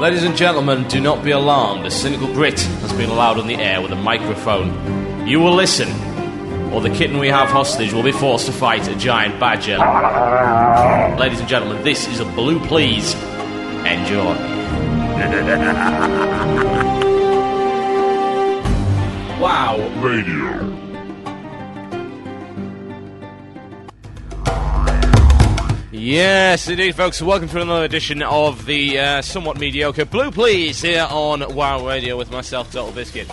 Ladies and gentlemen, do not be alarmed. A cynical Brit has been allowed on the air with a microphone. You will listen, or the kitten we have hostage will be forced to fight a giant badger. Ladies and gentlemen, this is a Blue Please. Enjoy. Wow Radio. Yes, indeed, folks. Welcome to another edition of the somewhat mediocre Blue Please here on Wow Radio with myself, Total Biscuit.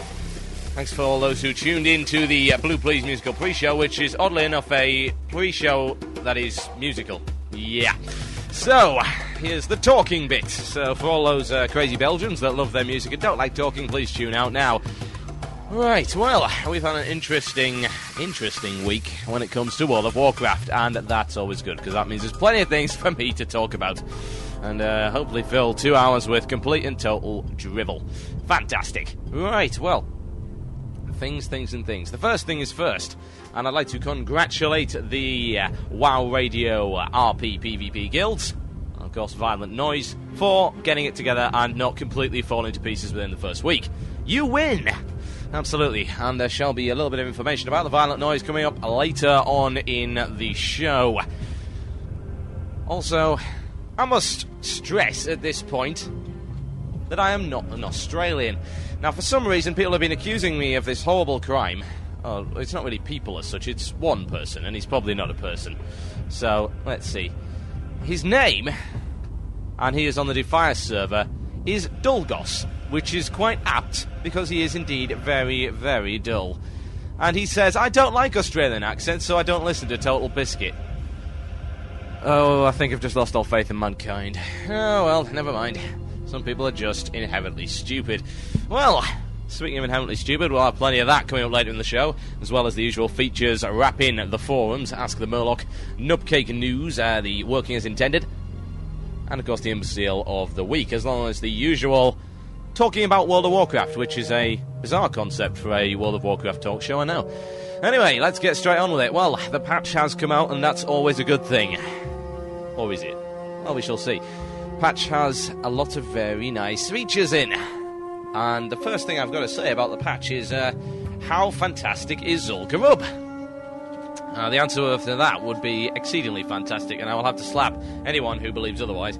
Thanks for all those who tuned in to the Blue Please musical pre-show, which is oddly enough a pre-show that is musical. Yeah. So, here's the talking bit. So, for all those crazy Belgians that love their music and don't like talking, please tune out now. Right, well, we've had an interesting week when it comes to World of Warcraft, and that's always good, because that means there's plenty of things for me to talk about, and hopefully fill 2 hours with complete and total drivel. Fantastic. Right, well, things. The first thing is first, and I'd like to congratulate the WoW Radio RP PvP guilds, of course Violent Noise, for getting it together and not completely falling to pieces within the first week. You win! Absolutely, and there shall be a little bit of information about the Violent Noise coming up later on in the show. Also, I must stress at this point that I am not an Australian. Now, for some reason, people have been accusing me of this horrible crime. Oh, it's not really people as such, it's one person, and he's probably not a person. So, let's see. His name, and he is on the Defier server, is Dulgos, which is quite apt, because he is indeed very, very dull. And he says, I don't like Australian accents, so I don't listen to Total Biscuit. Oh, I think I've just lost all faith in mankind. Oh, well, never mind. Some people are just inherently stupid. Well, speaking of inherently stupid, we'll have plenty of that coming up later in the show, as well as the usual features, wrap in the forums, Ask the Murloc, Nupcake News, the Working as Intended, and of course the Imbecile of the Week, as long as the usual talking about World of Warcraft, which is a bizarre concept for a World of Warcraft talk show, I know. Anyway, let's get straight on with it. Well, the patch has come out, and that's always a good thing. Or is it? Well, we shall see. Patch has a lot of very nice features in. And the first thing I've got to say about the patch is, how fantastic is Zul'Gurub? The answer to that would be exceedingly fantastic, and I will have to slap anyone who believes otherwise.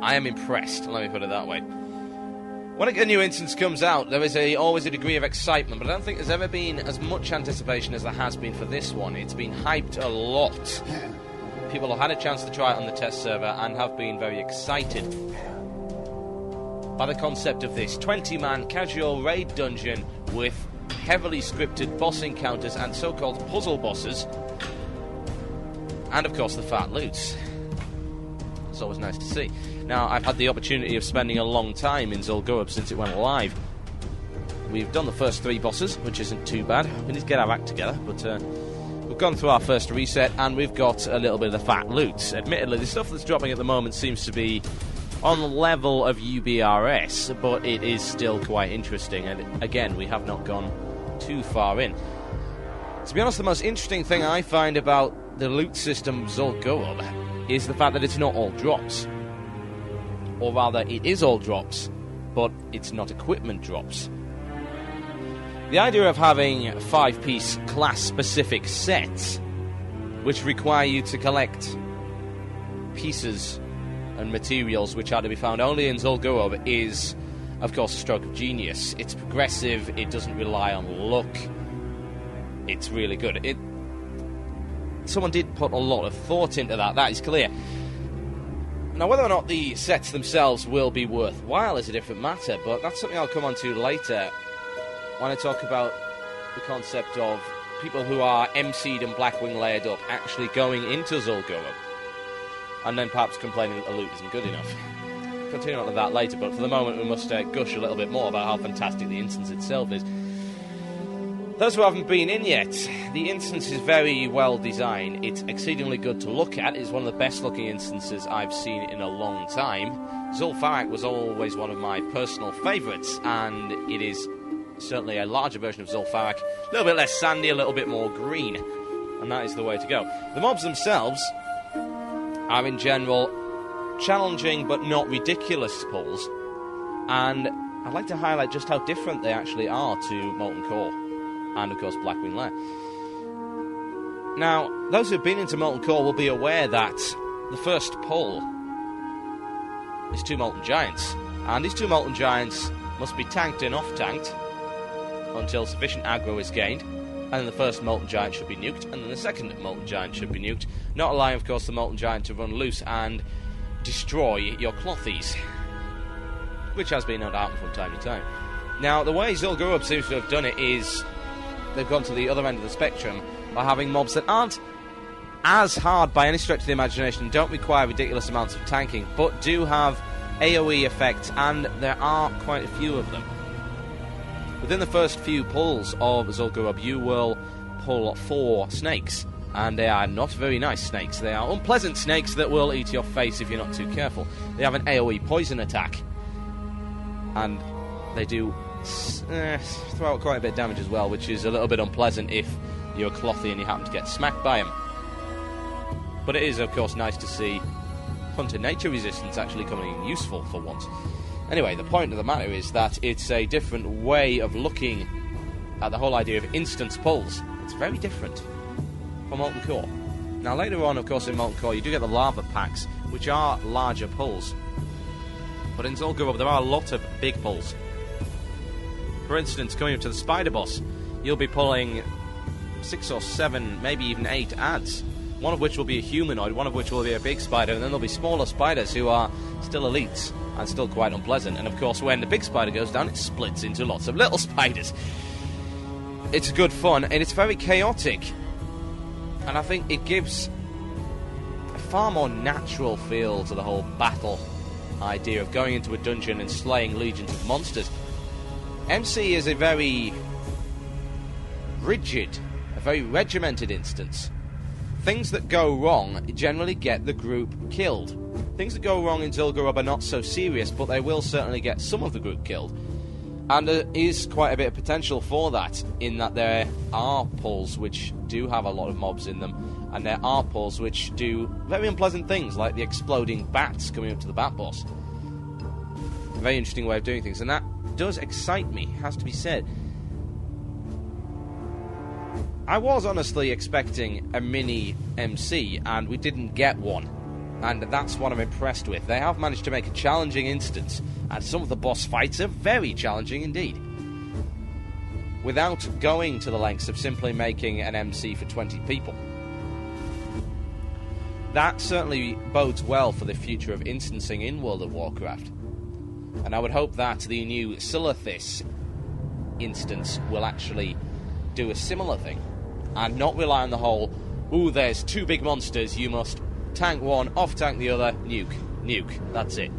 I am impressed, let me put it that way. When a new instance comes out, there is always a degree of excitement, but I don't think there's ever been as much anticipation as there has been for this one. It's been hyped a lot. People have had a chance to try it on the test server and have been very excited by the concept of this 20-man casual raid dungeon with heavily scripted boss encounters and so-called puzzle bosses, and of course the fat loots. It's always nice to see. Now, I've had the opportunity of spending a long time in Zul'Gurub since it went live. We've done the first 3 bosses, which isn't too bad. We need to get our act together, but we've gone through our first reset, and we've got a little bit of the fat loot. Admittedly, the stuff that's dropping at the moment seems to be on the level of UBRS, but it is still quite interesting, and again, we have not gone too far in. To be honest, the most interesting thing I find about the loot system of Zul'Gurub is the fact that it's not all drops. Or rather, it is all drops, but it's not equipment drops. The idea of having 5-piece class-specific sets, which require you to collect pieces and materials which are to be found only in Zul'Gurub, is, of course, a stroke of genius. It's progressive, it doesn't rely on luck, it's really good. Someone did put a lot of thought into that is clear. Now, whether or not the sets themselves will be worthwhile is a different matter, but that's something I'll come on to later when I talk about the concept of people who are MC'd and Blackwing layered up actually going into Zul'Gurub, and then perhaps complaining that the loot isn't good enough. Continue on to that later, but for the moment we must gush a little bit more about how fantastic the instance itself is. Those who haven't been in yet, the instance is very well designed. It's exceedingly good to look at. It's one of the best looking instances I've seen in a long time. Zul'Farrak was always one of my personal favourites, and it is certainly a larger version of Zul'Farrak. A little bit less sandy, a little bit more green, and that is the way to go. The mobs themselves are in general challenging but not ridiculous pulls, and I'd like to highlight just how different they actually are to Molten Core and, of course, Blackwing Lair. Now, those who've been into Molten Core will be aware that the first pull is 2 Molten Giants, and these 2 Molten Giants must be tanked and off-tanked until sufficient aggro is gained, and then the first Molten Giant should be nuked, and then the second Molten Giant should be nuked, not allowing, of course, the Molten Giant to run loose and destroy your clothies, which has been known to happen from time to time. Now, the way Zul'Gurub seems to have done it is they've gone to the other end of the spectrum by having mobs that aren't as hard by any stretch of the imagination, don't require ridiculous amounts of tanking, but do have AoE effects, and there are quite a few of them. Within the first few pulls of Zul'Gurub, you will pull 4 snakes, and they are not very nice snakes. They are unpleasant snakes that will eat your face if you're not too careful. They have an AoE poison attack, and they do throw out quite a bit of damage as well, which is a little bit unpleasant if you're a clothy and you happen to get smacked by them. But it is, of course, nice to see Hunter Nature resistance actually coming in useful for once. Anyway, the point of the matter is that it's a different way of looking at the whole idea of instance pulls. It's very different from Molten Core. Now, later on, of course, in Molten Core, you do get the lava packs, which are larger pulls. But in Zul'Gurub, there are a lot of big pulls. For instance, coming up to the spider boss, you'll be pulling 6 or 7, maybe even 8 adds. One of which will be a humanoid, one of which will be a big spider, and then there'll be smaller spiders who are still elites and still quite unpleasant. And of course, when the big spider goes down, it splits into lots of little spiders. It's good fun, and it's very chaotic. And I think it gives a far more natural feel to the whole battle idea of going into a dungeon and slaying legions of monsters. MC is a very rigid, a very regimented instance. Things that go wrong generally get the group killed. Things that go wrong in Zul'Gurub are not so serious, but they will certainly get some of the group killed. And there is quite a bit of potential for that, in that there are pulls which do have a lot of mobs in them, and there are pulls which do very unpleasant things, like the exploding bats coming up to the bat boss. A very interesting way of doing things, and that does excite me, has to be said. I was honestly expecting a mini MC, and we didn't get one. And that's what I'm impressed with. They have managed to make a challenging instance, and some of the boss fights are very challenging indeed, without going to the lengths of simply making an MC for 20 people. That certainly bodes well for the future of instancing in World of Warcraft. And I would hope that the new Silithis instance will actually do a similar thing, and not rely on the whole, ooh, there's 2 big monsters, you must tank one, off-tank the other, nuke, that's it.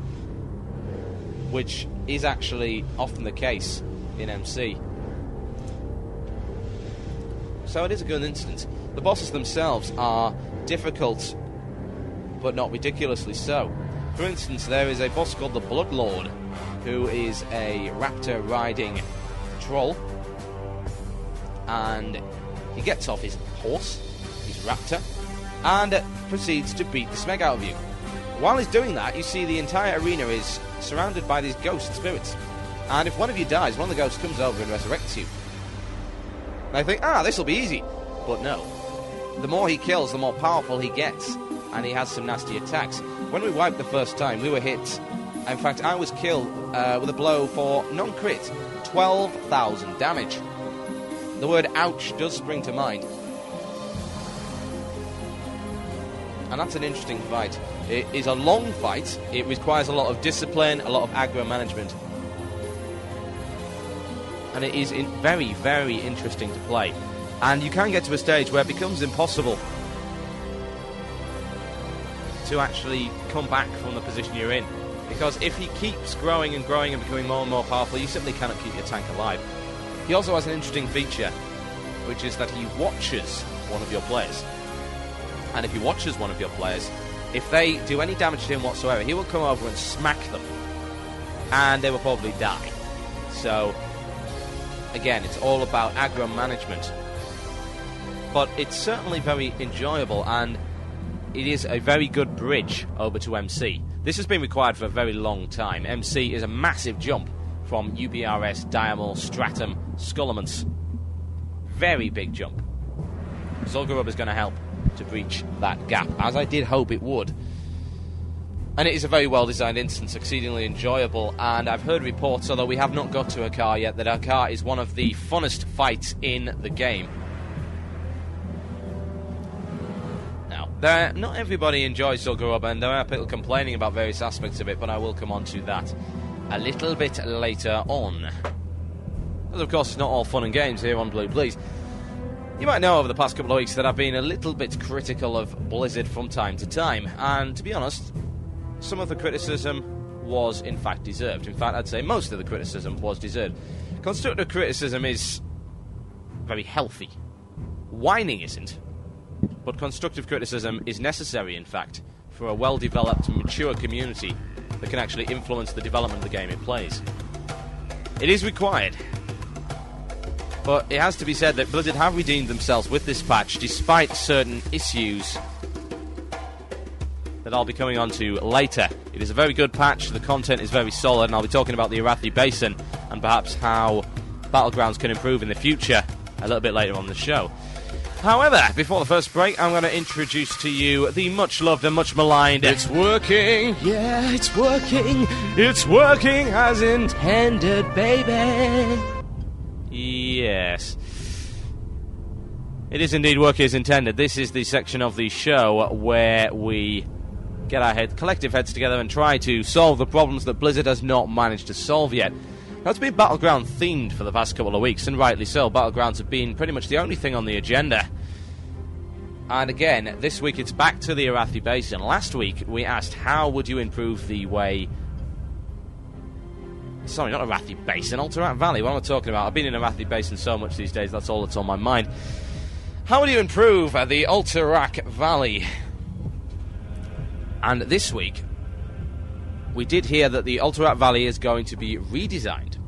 Which is actually often the case in MC. So it is a good instance. The bosses themselves are difficult, but not ridiculously so. For instance, there is a boss called the Bloodlord, who is a raptor-riding troll, and he gets off his horse, his raptor, and proceeds to beat the smeg out of you. While he's doing that, you see the entire arena is surrounded by these ghost spirits. And if one of you dies, one of the ghosts comes over and resurrects you. And I think, this will be easy. But no. The more he kills, the more powerful he gets. And he has some nasty attacks. When we wiped the first time, we were hit. In fact, I was killed with a blow for non-crit. 12,000 damage. The word ouch does spring to mind. And that's an interesting fight. It is a long fight. It requires a lot of discipline, a lot of aggro management. And it is very, very interesting to play. And you can get to a stage where it becomes impossible to actually come back from the position you're in. Because if he keeps growing and growing and becoming more and more powerful, you simply cannot keep your tank alive. He also has an interesting feature, which is that he watches one of your players. And if he watches one of your players, if they do any damage to him whatsoever, he will come over and smack them. And they will probably die. So, again, it's all about aggro management. But it's certainly very enjoyable, and it is a very good bridge over to MC. This has been required for a very long time. MC is a massive jump from UBRS, Diamel, Stratum, Scullaments. Very big jump. Zul'Gurub is going to help to breach that gap, as I did hope it would. And it is a very well-designed instance, exceedingly enjoyable, and I've heard reports, although we have not got to a car yet, that our car is one of the funnest fights in the game. Not everybody enjoys Zul'Gurub, and there are people complaining about various aspects of it, but I will come on to that a little bit later on. Because, of course, it's not all fun and games here on Blue Please. You might know over the past couple of weeks that I've been a little bit critical of Blizzard from time to time, and to be honest, some of the criticism was in fact deserved. In fact, I'd say most of the criticism was deserved. Constructive criticism is very healthy. Whining isn't. But constructive criticism is necessary, in fact, for a well-developed, mature community that can actually influence the development of the game it plays. It is required. But it has to be said that Blizzard have redeemed themselves with this patch, despite certain issues that I'll be coming on to later. It is a very good patch, the content is very solid, and I'll be talking about the Arathi Basin and perhaps how Battlegrounds can improve in the future a little bit later on the show. However, before the first break, I'm going to introduce to you the much-loved and much-maligned... It's working! Yeah, it's working! It's working as intended, baby! Yes. It is indeed working as intended. This is the section of the show where we get our collective heads together and try to solve the problems that Blizzard has not managed to solve yet. Now, it's been Battleground themed for the past couple of weeks, and rightly so. Battlegrounds have been pretty much the only thing on the agenda. And again, this week it's back to the Arathi Basin. Last week we asked, how would you improve the way... Sorry, not Arathi Basin, Alterac Valley. What am I talking about? I've been in Arathi Basin so much these days, that's all that's on my mind. How would you improve the Alterac Valley? And this week, we did hear that the Alterac Valley is going to be redesigned.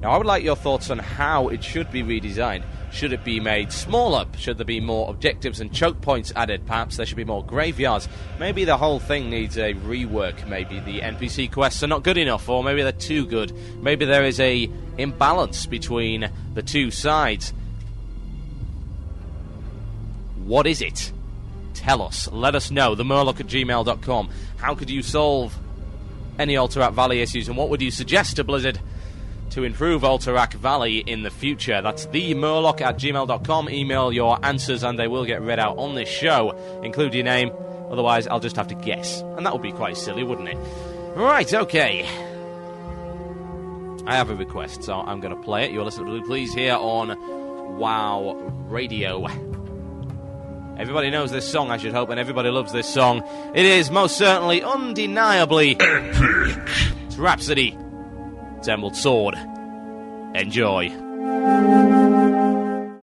Now, I would like your thoughts on how it should be redesigned. Should it be made smaller? Should there be more objectives and choke points added? Perhaps there should be more graveyards. Maybe the whole thing needs a rework. Maybe the NPC quests are not good enough, or maybe they're too good. Maybe there is a imbalance between the two sides. What is it? Tell us. Let us know. themurloc@gmail.com. How could you solve any Alterac Valley issues, and what would you suggest to Blizzard to improve Alterac Valley in the future? That's themurloc@gmail.com. Email your answers and they will get read out on this show. Include your name, otherwise I'll just have to guess. And that would be quite silly, wouldn't it? Right, okay. I have a request, so I'm going to play it. You're listening to Blue Please here on WoW Radio. Everybody knows this song, I should hope, and everybody loves this song. It is most certainly, undeniably... It's Rhapsody. It's Emerald Sword. Enjoy.